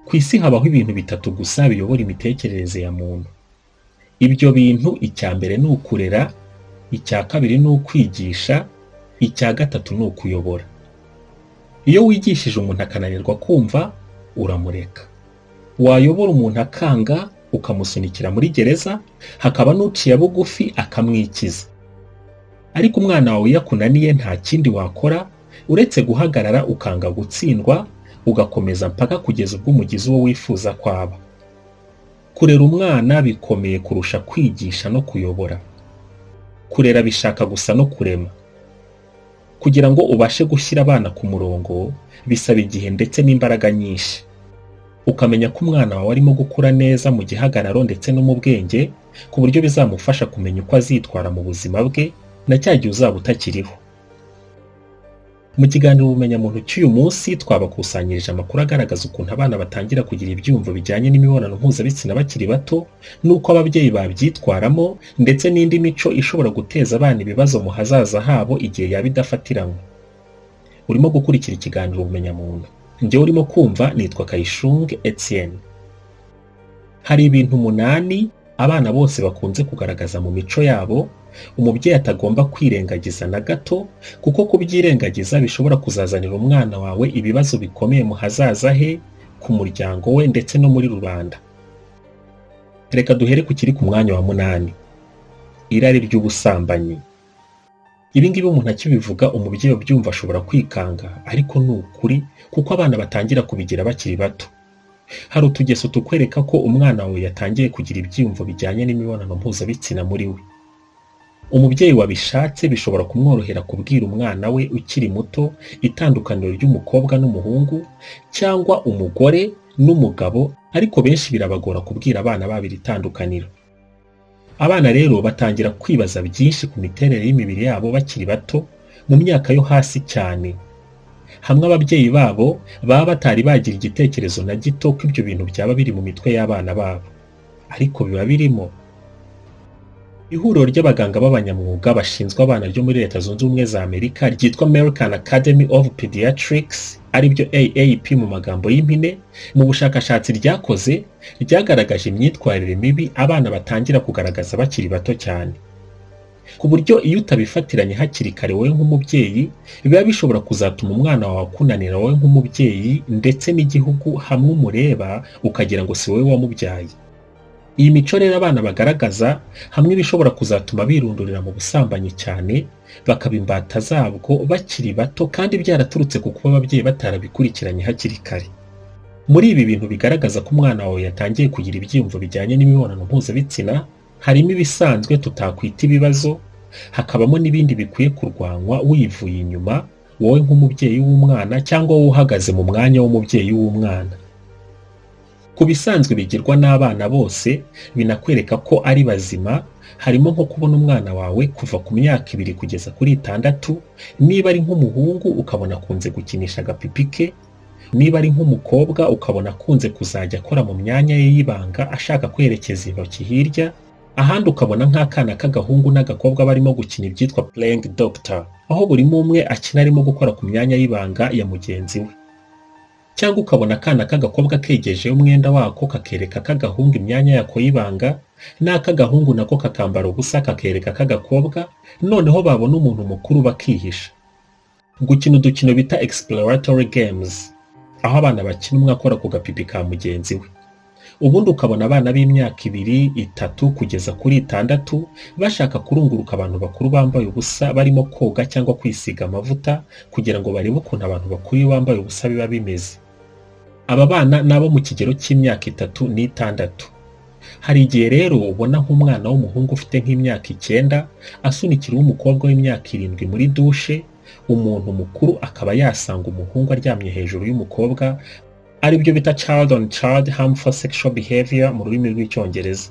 Ku isi habaho ibintu bitatu gusa biyobora imitekerereze ya muntu. Ibyo bintu icya mbere ni ukurera, icya kabiri ni ukwigisha, icya gatatu ni ukuyobora. Iyo wigishije umuntu akananirwa kumva, uramureka. Wayobora umuntu akanga, ukamusunikira muri gereza, hakaba n'uciye bugufi akamwikiza. Ariko umwana wawe yakunaniye nta kindi wakora uretse guhagarara ukanga gutsindwa, ugakomeza mpaka kugeza ubwo umugizi uwo wifuza kwaba. Kurera umwana bikomeye kurusha kwigisha no kuyobora. Kurera bishaka gusa no kurema. Kugira ngo ubashe gushyira abana ku murongo, bisaba igihe ndetse n'imbaraga nyinshi. Ukamenya ko umwana wawe arimo gukura neza mu gihagararo ndetse no mu bwenge, ku buryo bizamufasha kumenya uko azitwara mu buzima bwe na cya gihe uzaba utakiriho. Mu kiganiro Ubumenya-muntu cy'uyu munsi twabakusanyirije amakuru agaragaza ukuntu abana batangira kugira ibyumvo bijyanye n'imibonano mpuzabitsina bakiri bato, n'uko ababyeyi babyitwaramo, ndetse n'indi mico ishobora guteza abana ibibazo mu hazaza habo igihe yaba idafatiranywe. Urimo gukurikira ikiganiro Ubumenya-muntu. Njyewe urimo kumva nitwa Etienne. Hari ibintu 8 abana bose bakunze kugaragaza mu mico yabo, umubyeyi atagomba kwirengagiza na gato, kuko kubyirengagiza bishobora kuzazanira umwana wawe ibibazo bikomeye mu hazaza he, ku muryango we ndetse no muri rubanda. Reka duhere ku kiri ku mwanya wa 8. Irari ry'ubusambanyi. Ibi ngibi umuntu akibivuga umubyeyi ubyumva ashobora kwikanga, ariko ni ukuri kuko abana batangira kubigira bakiri bato. Hari utugeso tukwereka ko umwana wawe yatangiye kugira ibyiyumvo bijyanye n'imibonano mpuzabitsina muri we. Umubyeyi wabishatse bishobora kumworohera kubwira umwana we ukiri muto itandukaniro ry'umukobwa n'umuhungu, cyangwa umugore n'umugabo, ariko benshi birabagora kubwira abana babo iri tandukaniro. Abana rero batangira kwibaza byinshi ku miterere y'imibiri yabo bakiri bato, mu myaka yo hasi cyane. Hamwe ababyeyi babo baba batari bagira igitekerezo na gito ko ibyo bintu byaba biri mu mitwe y'abana babo, ariko biba birimo. Ihuriro ry'abaganga b'abanyamwuga bashinzwe abana ryo muri Leta Zunze Ubumwe za Amerika ryitwa American Association of Pediatrics, aribyo AAP mu magambo y'impine, mu bushakashatsi ryakoze ryagaragaje imyitwarire mibi abana batangira kugaragaza bakiri bato cyane, ku buryo iyo utabifatiranye hakiri kare wowe nk'umubyeyi, biba bishobora kuzatuma umwana wawe akunanira wowe nk'umubyeyi, ndetse n'igihugu hamwe umureba ukagira ngo si wowe wamubyaye. Iyi mico rero abana bagaragaza hamwe bishobora kuzatuma birundurira mu busambanyi cyane, bakaba imbata zabwo bakiri bato, kandi byaraturutse ku kuba ababyeyi batarabikurikiranye hakiri kare. Muri ibi bintu bigaragaza ko umwana wawe yatangiye kugira ibyiyumvo bijyanye n'imibonano mpuzabitsina, harimo ibisanzwe tutakwita ibibazo, hakabamo n'ibindi bikwiye kurwanywa wivuye inyuma, wowe nk'umubyeyi w'umwana cyangwa wowe uhagaze mu mwanya w'umubyeyi w'umwana. Ku bisanzwe bigirwa n'abana bose binakwereka ko ari bazima, harimo nko kubona umwana wawe kuva ku myaka 2 kugeza kuri 6, niba ari nk'umuhungu ukabona akunze gukinisha agapipi ke, niba ari nk'umukobwa ukabona akunze kuzajya akora mu myanya ye y'ibanga ashaka kwerekeza intoki hirya, ahandi ukabona nk'akana k'agahungu n'agakobwa barimo gukina ibyitwa playing doctor, aho buri umwe akina arimo gukora ku myanya y'ibanga ya mugenzi we. Cyangwa ukabona akana k'agakobwa kegeje umwenda wako kakereka k'agahungu imyanya yako y'ibanga, n'ak'agahungu nako kakambara ubusa kakereka k'agakobwa, noneho babona umuntu mukuru bakihisha. Gukina udukino bita exploratory games, aho abana bakina umwe akora ku gapipi ka mugenzi we. Ubundi ukabona abana b'imyaka 2, 3 kugeza kuri 6 bashaka kurunguruka abantu bakuru bambaye ubusa barimo koga cyangwa kwisiga amavuta, kugira ngo barebe ukuntu abantu bakuru bambaye ubusa biba bimeze. Aba bana nabo mu kigero cy'imyaka 3 n'6. Hari igihe rero ubona nk'umwana w'umuhungu ufite nk'imyaka 9 asunikira umukobwa w'imyaka 7 muri dushe, umuntu mukuru akaba yasanga umuhungu aryamye hejuru y'umukobwa, aribyo bita child on child harmful sexual behavior mu rurimi rw'icyongereza.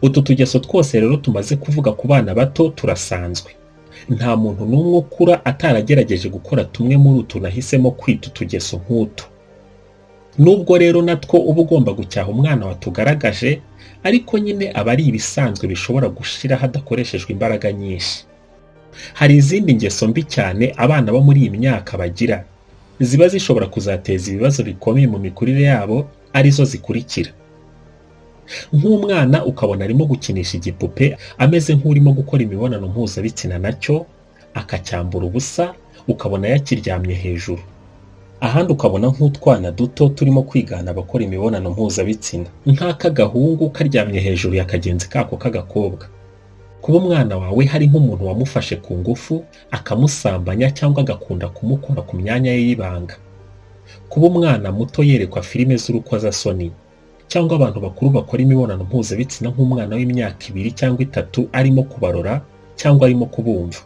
Utu tugeso twose rero tumaze kuvuga ku bana bato turasanzwe. Nta muntu n'umwe ukura ataragerageje gukora tumwe muri utu nahisemo kwita utugeso nk'utu. Nubwo rero natwo uba ugomba gucyaha umwana watugaragaje, ariko nyine aba ari ibisanzwe bishobora gushira hadakoreshejwe imbaraga nyinshi. Hari izindi ngeso mbi cyane abana bo muri iyi myaka bagira. ziba zishobora kuzateza ibibazo bikomeye mu mikurire yabo arizo zikurikira. Nk'umwana ukabona arimo gukinisha igipupe ameze nk'urimo gukora imibonano mpuzabitsina nacyo, akacyambura ubusa, ukabona yakiryamye hejuru. Ahandi ukabona nk'utwana duto turimo kwigana abakora imibonano mpuzabitsina, nk'ak'agahungu karyamye hejuru ya kagenzi kako k'agakobwa. Kuba umwana wawe hari nk'umuntu wamufashe ku ngufu akamusambanya cyangwa agakunda kumukora ku myanya ye y'ibanga. Kuba umwana muto yerekwa filime z'urukozasoni, cyangwa abantu bakuru bakora imibonano mpuzabitsina nk'umwana w'imyaka 2 cyangwa 3 arimo kubarora cyangwa arimo kubumva.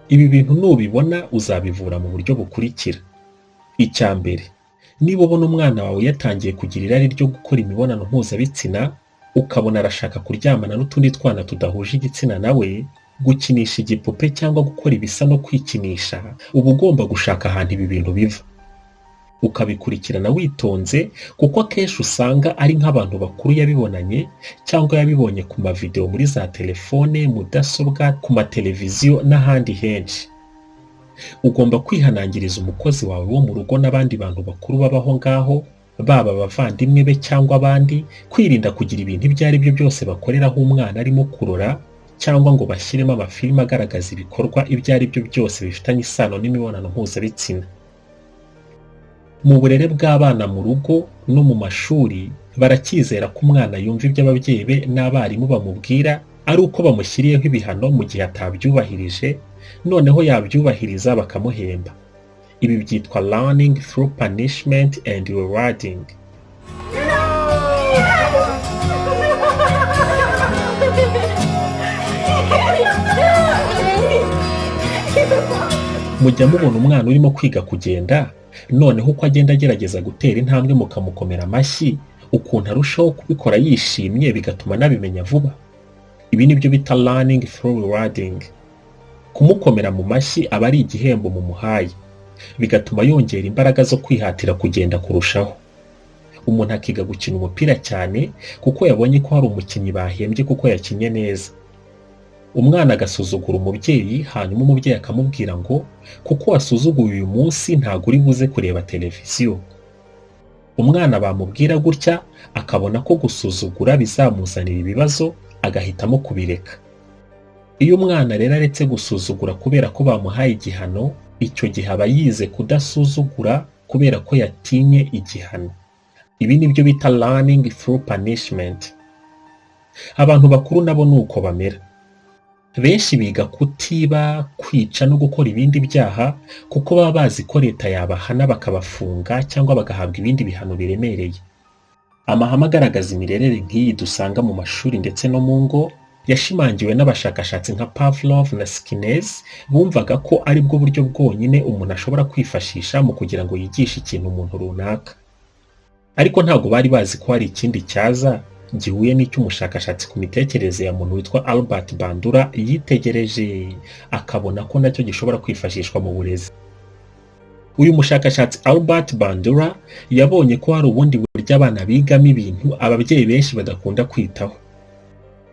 Ibi bintu nubibona uzabivura mu buryo bukurikira. Icya mbere, niba ubona umwana wawe yatangiye kugira irari ryo gukora imibonano mpuzabitsina, ukabona arashaka kuryamana n'utundi twana tudahuje igitsina nawe, gukinisha igipupe cyangwa gukora ibisa no kwikinisha, uba ugomba gushaka ahantu ibi bintu biva. Ukabikurikirana witonze, kuko akenshi usanga ari nk'abantu bakuru yabibonanye cyangwa yabibonye ku mavideo muri za telefone, mudasobwa, ku mateleviziyo n'ahandi henshi. Ugomba kwihanangiriza umukozi wawe wo mu rugo n'abandi bantu bakuru babaho ngaho, baba abavandimwe be cyangwa abandi, kwirinda kugira ibintu ibyo ari byo byose bakoreraho umwana arimo kurora, cyangwa ngo bashyiremo amafilime agaragaza ibikorwa ibyo ari byo byose bifitanye isano n'imibonano mpuzabitsina. Mu burere bw'abana mu rugo no mu mashuri, barakizera ko umwana yumva ibyo ababyeyi be n'abarimu bamubwira ari uko bamushyiriyeho ibihano mu gihe atabyubahirije, noneho yabyubahiriza bakamuhemba. Ibi byitwa learning through punishment and rewarding. Mujya mubona umwana urimo kwiga kugenda, noneho uko agenda agerageza gutera intambwe mukamukomera amashyi, ukuntu arushaho kubikora yishimye bigatuma nabimenya vuba. Ibi nibyo bita learning through rewarding. Kumukomera mu mashyi aba ari igihembo mu muhaye, bigatuma yongera imbaraga zo kwihatira kugenda kurushaho. Umuntu akiga gukina umupira cyane kuko yabonye ko hari umukinnyi bahembye kuko yakinye neza. Umwana agasuzugura umubyeyi, hanyuma umubyeyi akamubwira ngo kuko wasuzuguye uyu munsi ntago uri buze kureba televiziyo. Umwana bamubwira gutya akabona ko gusuzugura bizamuzanira ibibazo, agahitamo kubireka. Iyo umwana rero aretse gusuzugura kubera ko bamuhaye igihano, icyo gihe aba yize kudasuzugura kubera ko yatinye igihano. Ibi nibyo bita learning through punishment. Abantu bakuru nabo nuko bamera. Benshi biga kutiba, kwica no gukora ibindi byaha kuko baba bazi ko leta yabahana bakabafunga cyangwa bagahabwa ibindi bihano biremereye. Amahame agaragaza imirerere nk'iyi dusanga mu mashuri ndetse no mu ngo yashimangiwe n'abashakashatsi nka Pavlov na Skinner, bumvaga ko ari bwo buryo bwonyine umuntu ashobora kwifashisha mu kugira ngo yigishe ikintu umuntu runaka. Ariko ntabwo bari bazi ko hari ikindi cyaza gihuye n'icy'umushakashatsi ku mitekerereze ya muntu witwa Albert Bandura yitegereje, akabona ko nacyo gishobora kwifashishwa mu burezi. Uyu mushakashatsi Albert Bandura yabonye ko hari ubundi buryo abana bigamo ibintu ababyeyi benshi badakunda kwitaho.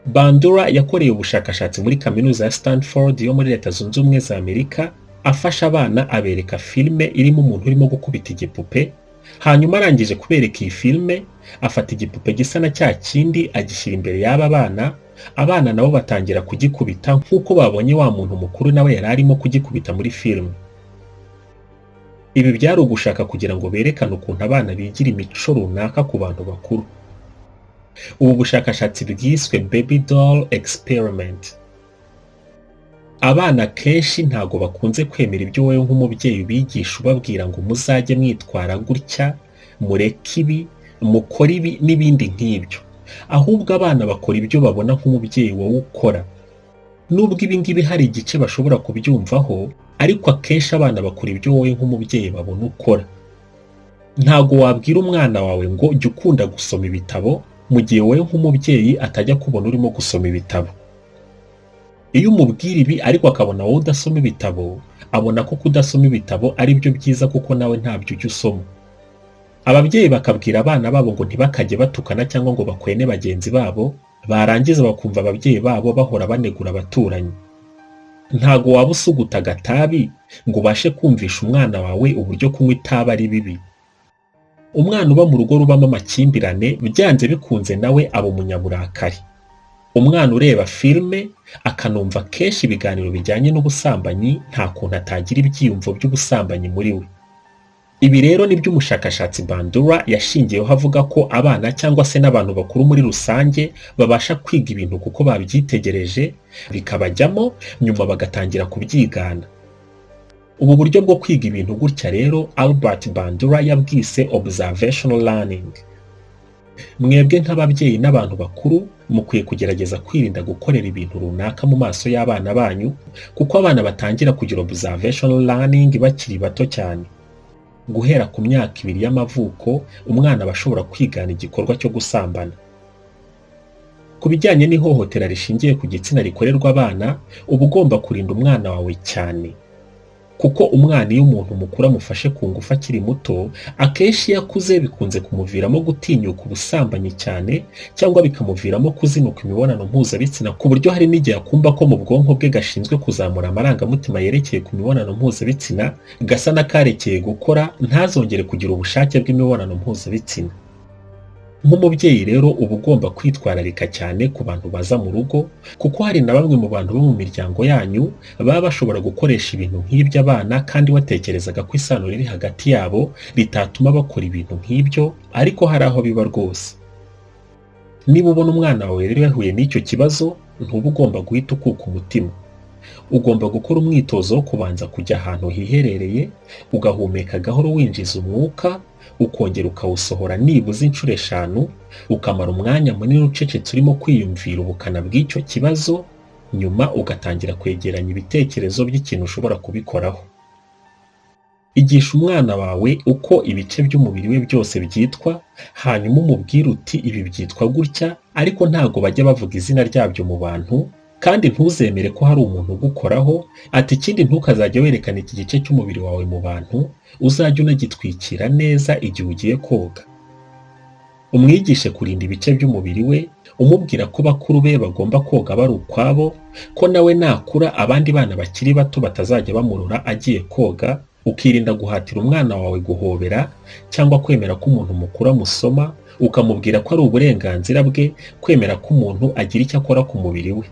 Bandura yakoreye ubushakashatsi muri kaminuza ya Stanford yo muri Leta Zunze Ubumwe za Amerika, afasha abana abereka filime irimo umuntu urimo gukubita igipupe, hanyuma arangije kubereka iyi filime afata igipupe gisa na cya kindi agishyira imbere y'aba bana, abana nabo batangira kugikubita nk'uko babonye wa muntu mukuru nawe yari arimo kugikubita muri filime. Ibi byari ugushaka kugira ngo berekane ukuntu abana bigira imico runaka ku bantu bakuru. Ubu bushakashatsi bwiswe baby doll experiment. Abana kenshi ntago bakunze kwemera ibyo wowe nk'umubyeyi ubigisha ubabwira ngo muzajye mwitwara gutya, mureke ibi, mukora ibi n'ibindi nk'ibyo. Ahubwo abana bakora ibyo babona nk'umubyeyi wowe ukora. Nubwo ibi ngibi hari igice bashobora kubyumvaho, ariko akenshi abana bakora ibyo wowe nk'umubyeyi babona ukora. Ntago wabwira umwana wawe ngo jya ukunda gusoma ibitabo mu gihe wowe nk'umubyeyi atajya kubona urimo gusoma ibitabo. Iyo umubwira ibi ariko akabona wowe udasoma ibitabo, abona ko kudasoma ibitabo ari byo byiza kuko nawe ntabyo ujya usoma. Ababyeyi bakabwira abana babo ngo ntibakajye batukana cyangwa ngo bakwene bagenzi babo, barangiza bakumva ababyeyi babo bahora banegura abaturanyi. Ntago waba usuguta agatabi ngo ubashe kumvisha umwana wawe uburyo kunywa itabi ari bibi. Umwana uba mu rugo rubamo amakimbirane byanze bikunze nawe aba umunyaburakari. Umwana ureba filime akanumva kenshi ibiganiro bijyanye n'ubusambanyi nta kuntu atagira ibyiyumvo by'ubusambanyi muri we. Ibi rero nibyo umushakashatsi Bandura yashingiyeho avuga ko abana cyangwa se n'abantu bakuru muri rusange babasha kwiga ibintu kuko babyitegereje bikabajyamo nyuma bagatangira kubyigana. Ubu buryo bwo kwiga ibintu gutya rero Albert Bandura yabwise observational learning. Mwebwe nk'ababyeyi n'abantu bakuru mukwiye kugerageza kwirinda gukorera ibintu runaka mu maso y'abana banyu kuko abana batangira kugira observational learning bakiri bato cyane. Guhera ku myaka 2 y'amavuko umwana bashobora kwigana igikorwa cyo gusambana. Ku bijyanye n'ihohotera rishingiye ku gitsina rikorerwa abana, uba ugomba kurinda umwana wawe cyane. Kuko umwana iyo umuntu mukuru amufashe ku ngufu akiri muto, akenshi iyo akuze bikunze kumuviramo gutinyuka ubusambanyi cyane cyangwa bikamuviramo kuzinuka imibonano mpuzabitsina ku buryo hari n'igihe akumva ko mu bwonko bwe gashinzwe kuzamura amarangamutima yerekeye ku mibonano mpuzabitsina gasa n'akarekeye gukora ntazongere kugira ubushake bw'imibonano mpuzabitsina. Nk'umubyeyi rero uba ugomba kwitwararika cyane ku bantu baza mu rugo kuko hari na bamwe mu bantu bo mu miryango yanyu baba bashobora gukoresha ibintu nk'ibyo abana kandi watekerezaga ko isano riri hagati yabo ritatuma bakora ibintu nk'ibyo ariko hari aho biba rwose. Niba ubona umwana wawe rero yahuye n'icyo kibazo ntuba ugomba guhita ukuka umutima. Ugomba gukora umwitozo wo kubanza kujya ahantu hiherereye ugahumeka gahoro winjiza umwuka ukongera ukawusohora nibuze inshuro 5 ukamara umwanya munini ucecetse urimo kwiyumvira ubukana bw'icyo kibazo nyuma ugatangira kwegeranya ibitekerezo by'ikintu ushobora kubikoraho. Igisha umwana wawe uko ibice by'umubiri we byose byitwa hanyuma umubwire uti ibi byitwa gutya ariko ntago bajya bavuga izina ryabyo mu bantu kandi ntuzemere ko hari umuntu ugukoraho ati ikindi ntukazajya werekana iki gice cy'umubiri wawe mu bantu uzajya unagitwikira neza igihe ugiye koga. Umwigishe kurinda ibice by'umubiri we umubwira ko bakuru be bagomba koga bari ukwabo ko nawe nakura abandi bana bakiri bato batazajya bamurura agiye koga. Ukirinda guhatira umwana wawe guhobera cyangwa kwemera ko umuntu mukuru amusoma ukamubwira ko ari uburenganzira bwe kwemera ko umuntu agira icyo akora ku mubiri we.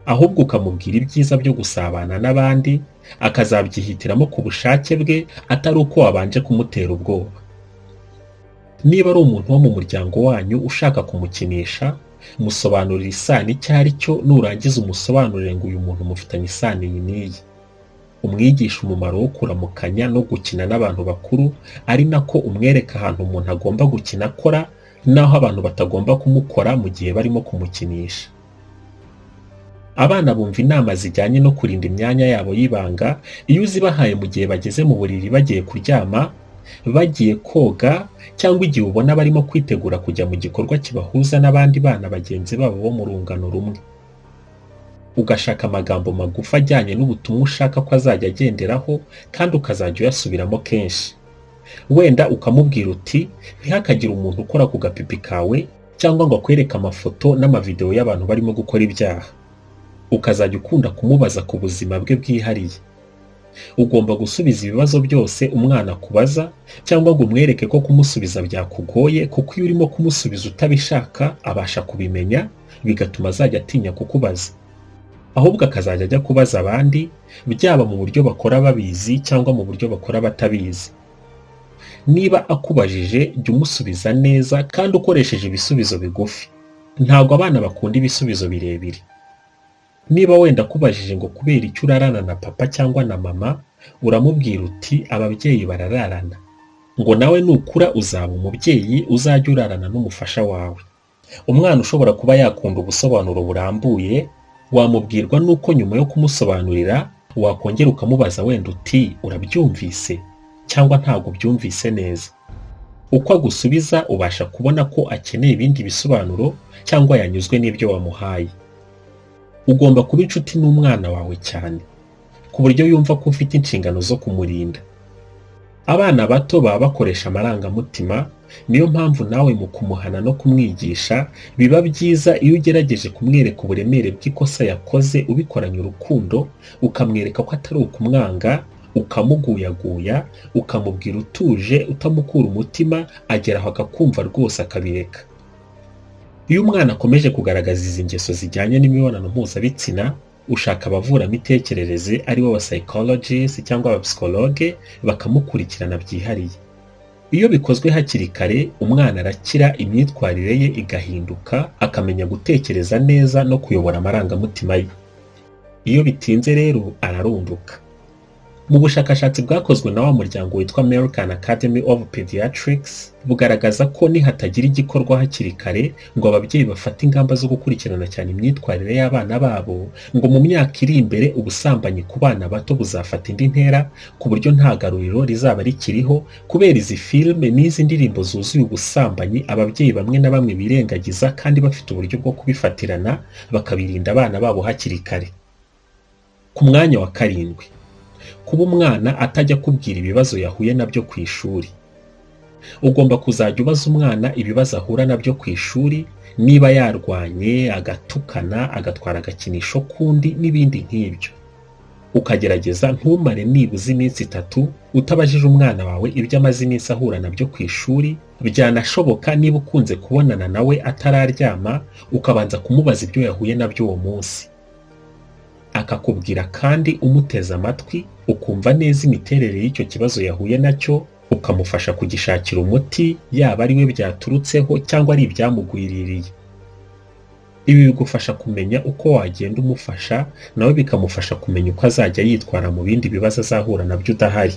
Ahubwo ukamubwira ibyiza byo gusabana n'abandi akazabyihitiramo ku bushake bwe atari uko wabanje kumutera ubwoba. Niba ari umuntu wo mu muryango wanyu ushaka kumukinisha musobanurira isano icyo ari cyo nurangiza umusobanurire ngo uyu muntu mufitanye isano iyi n'iyi. Umwigisha umumaro wo kuramukanya no gukina n'abantu bakuru ari nako umwereka ahantu umuntu agomba gukina akora naho abantu batagomba kumukora mu gihe barimo kumukinisha. Abana bumva inama zijyanye no kurinda imyanya yabo y'ibanga iyo uzibahaye mu gihe bageze mu buriri bagiye kuryama, bagiye koga cyangwa igihe ubona barimo kwitegura kujya mu gikorwa kibahuza n'abandi bana bagenzi babo bo mu rungano rumwe. Ugashaka amagambo magufi ajyanye n'ubutumwa ushaka ko azajya agenderaho kandi ukazajya uyasubiramo kenshi. Wenda ukamubwira uti ntihakagire umuntu ukora ku gapipi kawe cyangwa ngo akwereke amafoto n'amavideo y'abantu barimo gukora ibyaha. Ukazajya ukunda kumubaza ku buzima bwe bwihariye. Ugomba gusubiza ibibazo byose umwana akubaza cyangwa ngo umwereke ko kumusubiza byakugoye kuko iyo urimo kumusubiza utabishaka abasha kubimenya bigatuma azajya atinya kukubaza. Ahubwo akazajya ajya kubaza abandi byaba mu buryo bakora babizi cyangwa mu buryo bakora batabizi. Niba akubajije jya umusubiza neza kandi ukoresheje ibisubizo bigufi. Ntabwo abana bakunda ibisubizo birebire. Niba wenda kubajije ngo kubera icyo urarana na papa cyangwa na mama uramubwira uti ababyeyi barararana. Ngo nawe nukura uzaba umubyeyi uzajya urarana n'umufasha wawe. Umwana ushobora kuba yakunda ubusobanuro burambuye wamubwirwa nuko nyuma yo kumusobanurira wakongera ukamubaza wenda uti urabyumvise cyangwa ntago byumvise neza. Uko agusubiza ubasha kubona ko akeneye ibindi bisobanuro cyangwa yanyuzwe n'ibyo wamuhaye. Ugomba kuba inshuti n'umwana wawe cyane ku buryo yumva ko ufite inshingano zo kumurinda. Abana bato baba bakoresha amarangamutima, niyo mpamvu nawe mu kumuhana no kumwigisha biba byiza iyo ugerageje kumwereka uburemere bw'ikosa yakoze ubikoranye urukundo, ukamwereka ko atari ukumwanga, ukamuguyaguya, ukamubwira utuje utamukura umutima, ageraho akakumva rwose akabireka. Iyo umwana akomeje kugaragaza izi ngeso zijyanye n'imibonano mpuzabitsina, ushaka abavura imitekerereze aribo ba psychologist cyangwa aba psychologue bakamukurikirana byihariye. Iyo bikozwe hakiri kare, umwana arakira, imyitwarire ye igahinduka, akamenya gutekereza neza no kuyobora amarangamutima ye. Iyo bitinze rero ararunduka. Mu bushakashatsi bwakozwe na wa muryango witwa American Association of Pediatrics bugaragaza ko nihatagira igikorwa hakiri kare ngo ababyeyi bafate ingamba zo gukurikirana cyane imyitwarire y'abana babo, ngo mu myaka iri imbere ubusambanyi ku bana bato buzafata indi ntera, ku buryo nta garuriro rizaba rikiriho kubera izi filime n'izi ndirimbo zuzuye ubusambanyi ababyeyi bamwe na bamwe birengagiza kandi bafite uburyo bwo kubifatirana bakabirinda abana babo hakiri kare. Ku mwanya wa 7, kuba umwana atajya kubwira ibibazo yahuye nabyo ku ishuri. Ugomba kuzajya ubaza umwana ibibazo ahura nabyo ku ishuri, niba yarwanye, agatukana, agatwara agakinisho kundi n'ibindi nk'ibyo. Ukagerageza ntumare nibuze iminsi 3 utabajije umwana wawe ibyo amaze iminsi ahura nabyo ku ishuri, byanashoboka niba ukunze kubonana nawe atararyama, ukabanza kumubaza ibyo yahuye nabyo uwo munsi. Akakubwira kandi umuteze amatwi, ukumva neza imiterere y'icyo kibazo yahuye nacyo, ukamufasha kugishakira umuti, yaba ari we byaturutseho cyangwa ari ibyamugwiririye. Ibi bigufasha kumenya uko wagenda umufasha, nawe bikamufasha kumenya uko azajya yitwara mu bindi bibazo azahura nabyo udahari.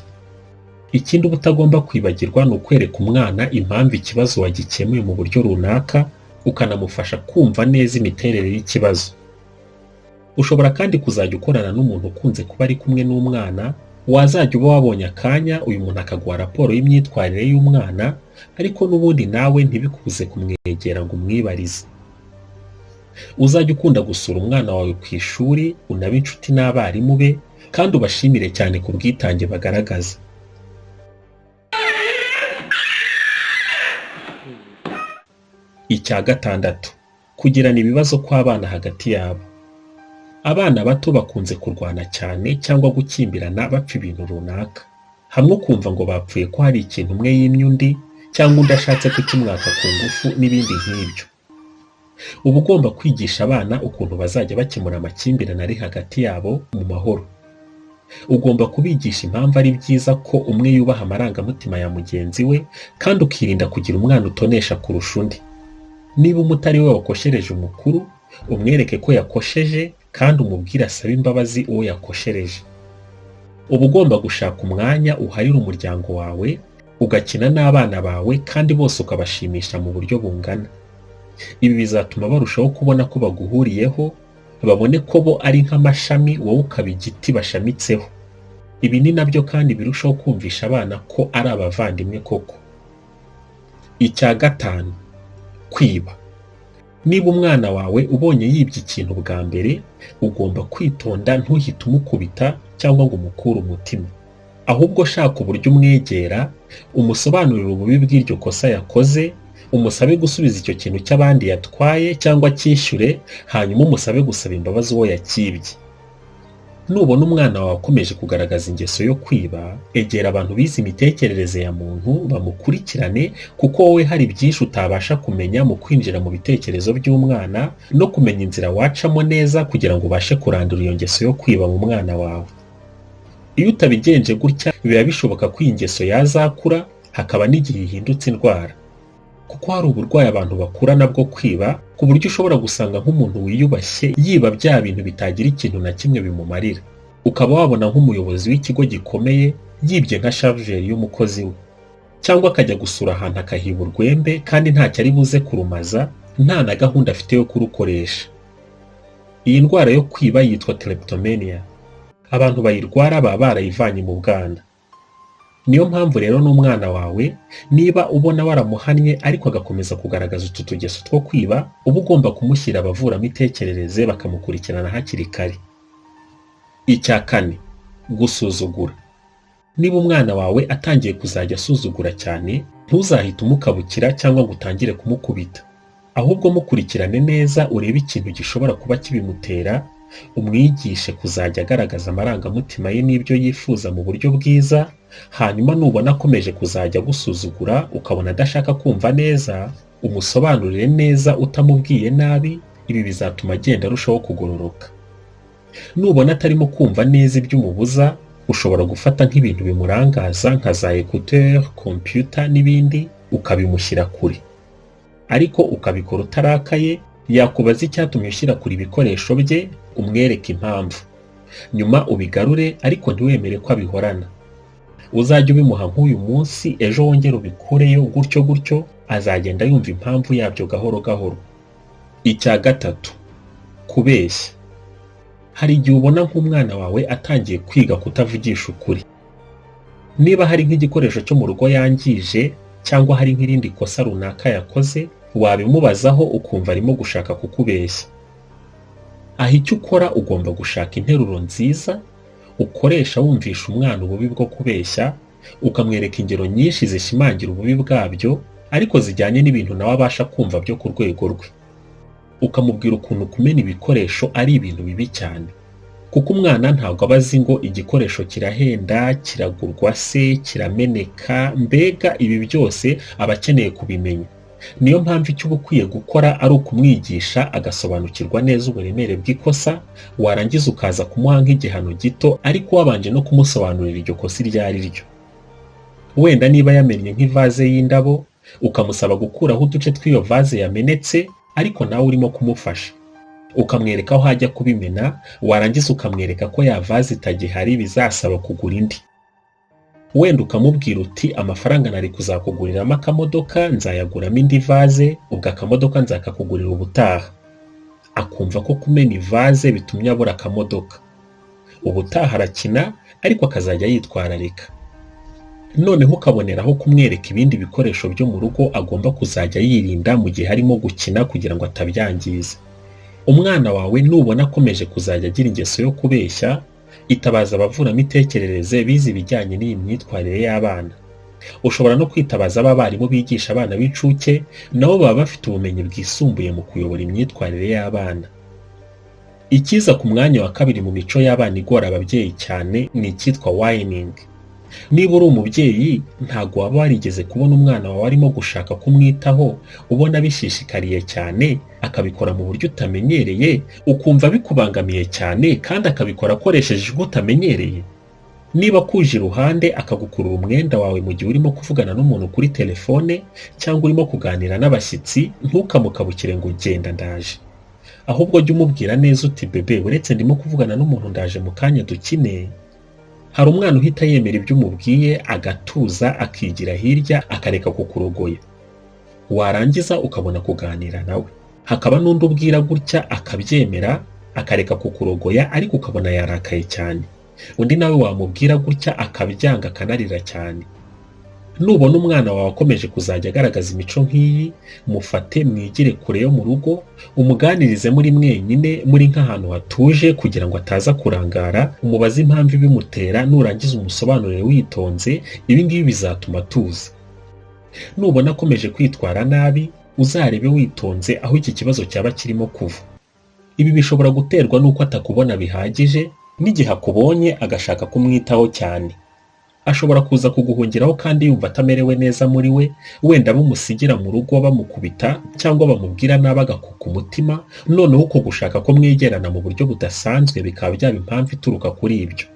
Ikindi uba utagomba kwibagirwa ni ukwereka umwana impamvu ikibazo wagikemuye mu buryo runaka, ukanamufasha kumva neza imiterere y'ikibazo. Ushobora kandi kuzajya ukorana n'umuntu ukunze kuba ari kumwe n'umwana, wazajya uba wabonye akanya uyu muntu akaguha raporo y'imyitwarire y'umwana, ariko n'ubundi nawe ntibikubuze kumwegera ngo umwibarize. Uzajya ukunda gusura umwana wawe ku ishuri, unabe inshuti n'abarimu be, kandi ubashimire cyane ku bwitange bagaragaza. Icya 6, kugirana ibibazo kw'abana hagati yabo. Abana bato bakunze kurwana cyane cyangwa gukimbirana bapfa ibintu runaka. Hamwe ukumva ngo bapfuye ko hari ikintu umwe yimye undi, cyangwa undi ashatse kukimwaka ku ngufu n'ibindi nk'ibyo. Uba ugomba kwigisha abana ukuntu bazajya bakemura amakimbirane ari hagati yabo mu mahoro. Ugomba kubigisha impamvu ari byiza ko umwe yubaha amarangamutima ya mugenzi we, kandi ukirinda kugira umwana utonesha kurusha undi. Niba umutari we wakoshereje umukuru, umwereke ko yakosheje kandi umubwire asabe imbabazi uwo yakoshereje. Uba ugomba gushaka umwanya uharira umuryango wawe, ugakina n'abana bawe kandi bose ukabashimisha mu buryo bungana. Ibi bizatuma barushaho kubona ko baguhuriyeho, babone ko bo ari nk'amashami wowe ukaba igiti bashamitseho. Ibi ni nabyo kandi birushaho kumvisha abana ko ari abavandimwe koko. Icya 5, kwiba. Niba umwana wawe ubonye yibye ikintu bwa mbere, ugomba kwitonda ntuhite umukubita cyangwa ngo umukure umutima. Ahubwo shaka uburyo umwegera, umusobanurira ububi bw'iryo kosa yakoze, umusabe gusubiza icyo kintu cy'abandi yatwaye cyangwa cyishyure, hanyuma umusabe gusaba imbabazi uwo yakibye. Nubona umwana wawe akomeje kugaragaza ingeso yo kwiba, egera abantu bize imitekerereze ya muntu bamukurikirane, kuko wowe hari byinshi utabasha kumenya mu kwinjira mu bitekerezo by'umwana no kumenya inzira wacamo neza kugira ngo ubashe kurandura iyo ngeso yo kwiba mu mwana wawe. Iyo utabigenje gutya, biba bishoboka ko iyi ngeso yazakura, hakaba n'igihe ihindutse indwara. Kuko hari uburwayi abantu bakurana bwo kwiba, ku buryo ushobora gusanga nk'umuntu wiyubashye yiba bya bintu bitagira ikintu na kimwe bimumarira. Ukaba wabona nk'umuyobozi w'ikigo gikomeye yibye nka shaveri y'umukozi we, cyangwa akajya gusura ahantu akahiba urwembe kandi ntacyo ari buze kurumaza, nta na gahunda afite yo kurukoresha. Iyi ndwara yo kwiba yitwa kleptomania. Abantu bayirwara baba barayivanye mu bwana. Niyo mpamvu rero n'umwana wawe, niba ubona waramuhannye ariko agakomeza kugaragaza utu tugeso two kwiba, uba ugomba kumushyira abavura imitekerereze bakamukurikirana hakiri kare. Icya 4, gusuzugura. Niba umwana wawe atangiye kuzajya asuzugura cyane, ntuzahite umukabukira cyangwa ngo utangire kumukubita. Ahubwo mukurikirane neza urebe ikintu gishobora kuba kibimutera, umwigishe kuzajya agaragaza amarangamutima ye n'ibyo yifuza mu buryo bwiza, hanyuma nubona akomeje kuzajya gusuzugura ukabona adashaka kumva neza, umusobanurire neza utamubwiye nabi, ibi bizatuma agenda arushaho kugororoka. Nubona atarimo kumva neza ibyo umubuza, ushobora gufata nk'ibintu bimurangaza nka za écouteurs, computer n'ibindi ukabimushyira kure. Ariko ukabikora utarakaye, yakubaza icyatumye ushyira kure ibikoresho bye, umwereke impamvu. Nyuma ubigarure ariko ntiwemere ko abihorana. Uzajya ubimuha nk'uyu munsi, ejo wongere ubikureyo gutyo gutyo, azagenda yumva impamvu yabyo gahoro gahoro. Icya gatatu, kubeshya. Hari igihe ubona nk'umwana wawe atangiye kwiga kutavugisha ukuri. Niba hari nk'igikoresho cyo mu rugo yangije cyangwa hari nk'irindi kosa runaka yakoze, wabimubazaho ukumva arimo gushaka kukubeshya. Aho icyo ukora ugomba gushaka interuro nziza ukoresha wumvisha umwana ububi bwo kubeshya, ukamwereka ingero nyinshi zishimangira ububi bwabyo ariko zijyanye n'ibintu nawe abasha kumva byo ku rwego rwe. Ukamubwira ukuntu kumena ibikoresho ari ibintu bibi cyane, kuko umwana ntabwo aba azi ngo igikoresho kirahenda, kiragurwa se, kirameneka, mbega ibi byose aba akeneye kubimenya. Niyo mpamvu icyo uba ukwiye gukora ari ukumwigisha agasobanukirwa neza uburemere bw'ikosa, warangiza ukaza kumuha nk'igihano gito ariko wabanje no kumusobanurira iryo kosa iryo ari ryo. Wenda niba yamennye nk'ivaze y'indabo, ukamusaba gukuraho uduce tw'iyo vaze yamenetse ariko nawe urimo kumufasha. Ukamwereka aho hajya kubimena, warangiza ukamwereka ko ya vaze itagihari bizasaba kugura indi. Wenda ukamubwira uti amafaranga nari kuzakuguriramo akamodoka nzayaguramo indi vaze, ubwo akamodoka nzakakugurira ubutaha. Akumva ko kumena ivaze bitumye abura akamodoka. Ubutaha arakina ariko akazajya yitwararika. Noneho ukaboneraho kumwereka ibindi bikoresho byo mu rugo agomba kuzajya yirinda mu gihe harimo gukina kugira ngo atabyangiza. Umwana wawe nubona akomeje kuzajya agira ingeso yo kubeshya, itabaza abavuramitekerereze bize ibijyanye n'iyi myitwarire y'abana. Ushobora no kwitabaza abarimu bigisha abana b'incuke, nabo baba bafite ubumenyi bwisumbuye mu kuyobora imyitwarire y'abana. Ikiza ku mwanya wa kabiri mu mico y'abana igora ababyeyi cyane ni icyitwa whining. Niba uri umubyeyi ntago waba warigeze kubona umwana wawe arimo gushaka kumwitaho, ubona bishishikariye cyane, akabikora mu buryo utamenyereye, ukumva bikubangamiye cyane kandi akabikora akoresheje ijwi utamenyereye. Niba kuje iruhande akagukurura umwenda wawe mu gihe urimo kuvugana n'umuntu kuri telefone cyangwa urimo kuganira n'abashyitsi, ntukamukabukire ngo genda ndaje. Ahubwo jya umubwira neza uti bebe, uretse ndimo kuvugana n'umuntu ndaje mu kanya dukine. Hari umwana uhita yemera ibyo umubwiye, agatuza, akigira hirya, akareka kukurogoya. Warangiza ukabona kuganira nawe. Hakaba n'undi ubwira gutya akabyemera, akareka kukurogoya ariko ukabona yarakaye cyane. Undi nawe wamubwira gutya akabyanga akanarira cyane. Nubona umwana wawe akomeje kuzajya agaragaza imico nk'iyi, mufate mwigire kure yo mu rugo, umuganirize muri mwenyine, muri nk'ahantu hatuje kugira ngo ataza kurangara, umubaze impamvu ibimutera, nurangiza umusobanurire witonze, ibi ngibi bizatuma atuza. Nubona akomeje kwitwara nabi, uzarebe witonze aho iki kibazo cyaba kirimo kuva. Ibi bishobora guterwa n'uko atakubona bihagije, n'igihe akubonye agashaka kumwitaho cyane. Ashobora kuza kuguhungiraho kandi yumva atamerewe neza muri we, wenda bumusigira mu rugo bamukubita cyangwa bamubwira nabi agakuka umutima, noneho uko gushaka ko mwegerana mu buryo budasanzwe bikaba byaba impamvu ituruka kuri ibyo.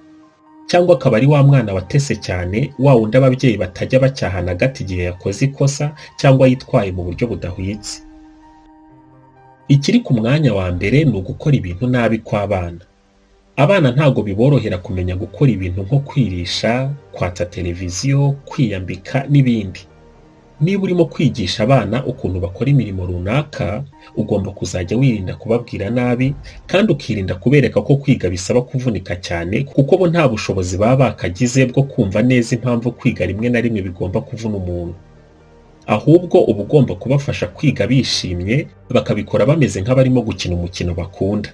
Cyangwa akaba ari wa mwana watese cyane, wa wundi ababyeyi batajya bacyahana gati igihe yakoze ikosa cyangwa yitwaye mu buryo budahwitse. Ikiri ku mwanya wa mbere ni ugukora ibintu nabi kw'abana. Abana ntago biborohera kumenya gukora ibintu nko kwirisha, kwatsa televiziyo, kwiyambika n'ibindi. Niba urimo kwigisha abana ukuntu bakora imirimo runaka, ugomba kuzajya wirinda kubabwira nabi kandi ukirinda kubereka ko kwiga bisaba kuvunika cyane, kuko bo nta bushobozi baba bakagize bwo kumva neza impamvu kwiga rimwe na rimwe bigomba kuvuna umuntu. Ahubwo uba ugomba kubafasha kwiga bishimye, bakabikora bameze nk'abarimo gukina umukino bakunda.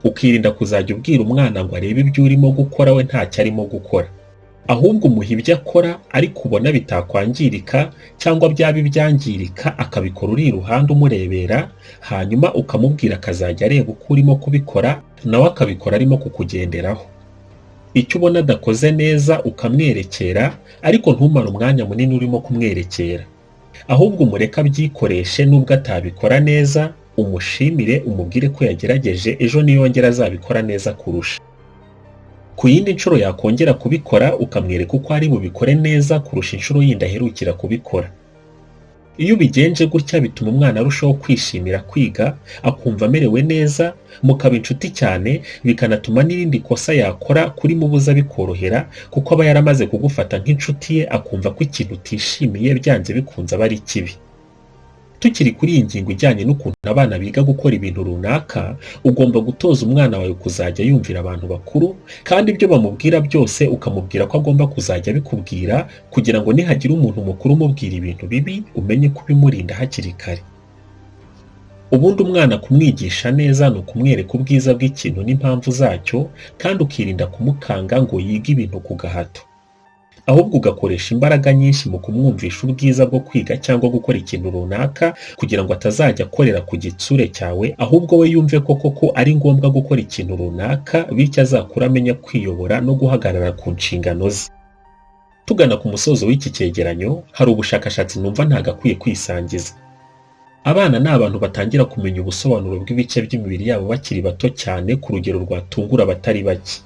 Ukirinda kuzajya ubwira umwana ngo arebe ibyo urimo gukora we ntacyo arimo gukora. ahubwo umuha ibyo akora ariko ubona bitakwangirika cyangwa byaba ibyangirika akabikora uri iruhande umurebera, hanyuma ukamubwira akazajya areba uko urimo kubikora nawe akabikora arimo kukugenderaho. Icyo ubona adakoze neza ukamwerekera ariko ntumare umwanya munini urimo kumwerekera, ahubwo umureka abyikoreshe nubwo atabikora neza, umushimire umubwire ko yagerageje, ejo niyongera azabikora neza kurusha. Ku yindi nshuro yakongera kubikora ukamwereka uko ari bubikore neza kurusha inshuro yindi aherukira kubikora. Iyo ubigenje gutya bituma umwana arushaho kwishimira kwiga, akumva amerewe neza, mukaba inshuti cyane, bikanatuma n'irindi kosa yakora kuri mubuza bikorohera kuko aba yaramaze kugufata nk'inshuti ye, akumva ko ikintu utishimiye byanze bikunze aba ari kibi. Tukiri kuri iyi ngingo ijyanye n'ukuntu abana biga gukora ibintu runaka, ugomba gutoza umwana wawe kuzajya yumvira abantu bakuru, kandi ibyo bamubwira byose ukamubwira ko agomba kuzajya abikubwira kugira ngo nihagira umuntu mukuru umubwira ibintu bibi umenye kubimurinda hakiri kare. Ubundi umwana kumwigisha neza ni ukumwereka ubwiza bw'ikintu n'impamvu zacyo, kandi ukirinda kumukanga ngo yige ibintu ku gahato, ahubwo ugakoresha imbaraga nyinshi mu kumwumvisha ubwiza bwo kwiga cyangwa gukora ikintu runaka kugira ngo atazajya akorera ku gitsure cyawe, ahubwo we yumve koko ari ngombwa gukora ikintu runaka, bityo azakura amenya kwiyobora no guhagarara ku nshingano ze. Tugana ku musozo w'iki cyegeranyo, hari ubushakashatsi numva ntagakwiye kwisangiza. Abana ni abantu batangira kumenya ubusobanuro bw'ibice by'imibiri yabo bakiri bato cyane ku rugero rwatungura abatari bake.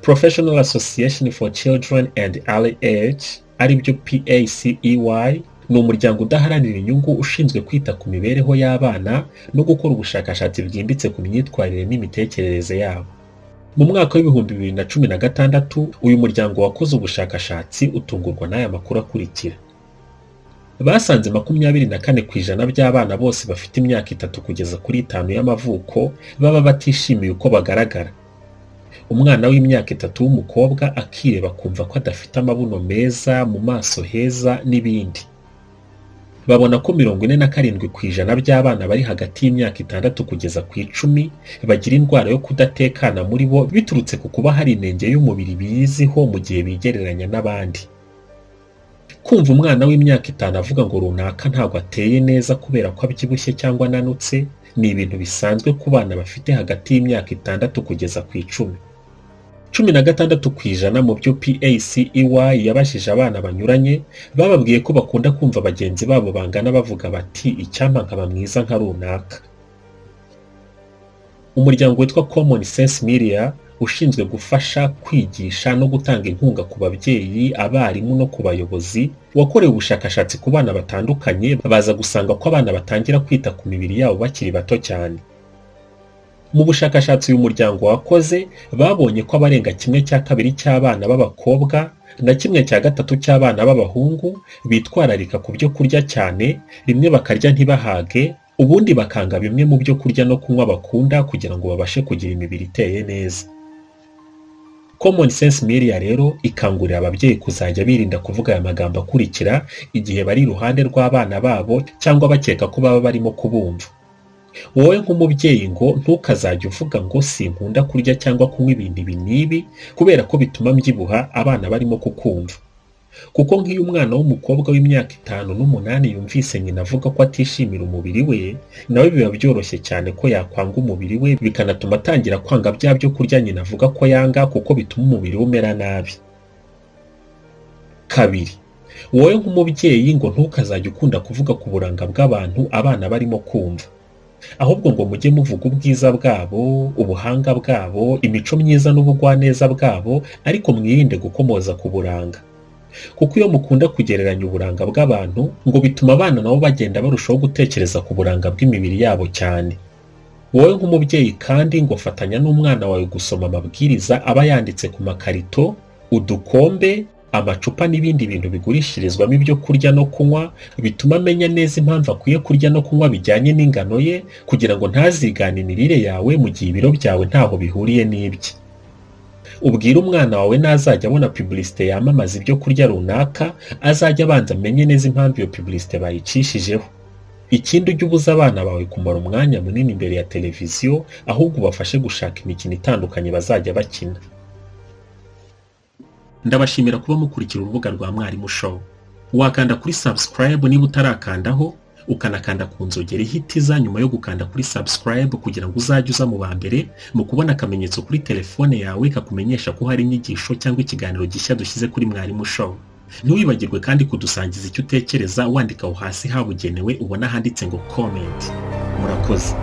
Professional Association for Children and Early Age, aribyo PACEY, ni umuryango udaharanira inyungu ushinzwe kwita ku mibereho y'abana no gukora ubushakashatsi bwimbitse ku myitwarire n'imitekerereze yabo. Mu mwaka w'ibihumbi 2016, uyu muryango wakoze ubushakashatsi utungurwa n'aya makuru akurikira. Basanze 24% by'abana bose bafite imyaka 3 kugeza kuri 5 y'amavuko baba batishimiye uko bagaragara. Umwana w'imyaka 3 w'umukobwa akireba kumva ko adafite amabuno meza, mu maso heza n'ibindi. Babona ko 47% by'abana bari hagati y'imyaka 6 kugeza ku 10 bagira indwara yo kudatekana muri bo biturutse ku kuba hari inenge y'umubiri biyiziho mu gihe bigereranya n'abandi. Kumva umwana w'imyaka 5 avuga ngo runaka ntabwo ateye neza kubera ko abyibushye cyangwa ananutse ni ibintu bisanzwe ku bana bafite hagati y'imyaka 6 kugeza ku 10. 16% mu byo PACEY yabashije abana banyuranye bababwiye ko bakunda kumva bagenzi babo bangana bavuga bati icyampa nkaba mwiza nka runaka. Umuryango witwa Common Sense Media ushinzwe gufasha kwigisha no gutanga inkunga ku babyeyi, abarimu no ku bayobozi, wakorewe ubushakashatsi ku bana batandukanye, baza gusanga ko abana batangira kwita ku mibiri yabo bakiri bato cyane. Mu bushakashatsi uyu muryango wakoze, babonye ko abarenga 1/2 cy'abana b'abakobwa na 1/3 cy'abana b'abahungu bitwararika ku byo kurya cyane, rimwe bakarya ntibahage, ubundi bakanga bimwe mu byo kurya no kunywa bakunda kugira ngo babashe kugira imibiri iteye neza. Common Sense Media rero ikangurira ababyeyi kuzajya birinda kuvuga aya magambo akurikira igihe bari iruhande rw'abana babo cyangwa bakeka ko baba barimo kubumva. Wowe nk'umubyeyi ngo ntukazajya uvuga ngo sinkunda kurya cyangwa kunywa ibintu ibi n'ibi kubera ko bituma mbyibuha abana barimo kukumva. Kuko nk'iyo umwana w'umukobwa w'imyaka 5 n'8 yumvise nyina avuga ko atishimira umubiri we, nawe biba byoroshye cyane ko yakwanga umubiri we, bikanatuma atangira kwanga bya byo kurya nyina avuga ko yanga kuko bituma umubiri umera nabi. 2. Wowe nk'umubyeyi ngo ntukazajya ukunda kuvuga ku buranga bw'abantu abana barimo kumva. Ahubwo ngo mujye muvuga ubwiza bwabo, ubuhanga bwabo, imico myiza n'ubugwaneza bwabo, ariko mwirinde gukomoza ku buranga. Kuko iyo mukunda kugereranya uburanga bw'abantu ngo bituma abana nabo bagenda barushaho gutekereza ku buranga bw'imibiri yabo cyane. Wowe nk'umubyeyi kandi ngo fatanya n'umwana wawe gusoma amabwiriza aba yanditse ku makarito, udukombe, amacupa n'ibindi bintu bigurishirizwamo ibyo kurya no kunywa, bituma amenya neza impamvu akwiye kurya no kunywa bijyanye n'ingano ye, kugira ngo ntazigane imirire yawe mu gihe ibiro byawe ntaho bihuriye n'ibye. Ubwira umwana wawe nazajya abona publicité yamamaza ibyo kurya runaka, azajya abanza amenye neza impamvu iyo publicité bayicishijeho. Ikindi ujye ubuza abana bawe kumara umwanya munini imbere ya televiziyo, ahubwo ubafashe gushaka imikino itandukanye bazajya bakina. Ndabashimira kuba mukurikira urubuga rwa Mwarimu Show. Wakanda kuri subscribe niba utarakandaho, ukanakanda ku nzogera ihitiza nyuma yo gukanda kuri subscribe kugira ngo uzajye uza mu bambere mu kubona akamenyetso kuri telefone yawe kakumenyesha ko hari inyigisho cyangwa ikiganiro gishya dushyize kuri Mwarimu Show. Ntiwibagirwe kandi kudusangiza icyo utekereza wandika aho hasi habugenewe ubona handitse ngo comment. Murakoze.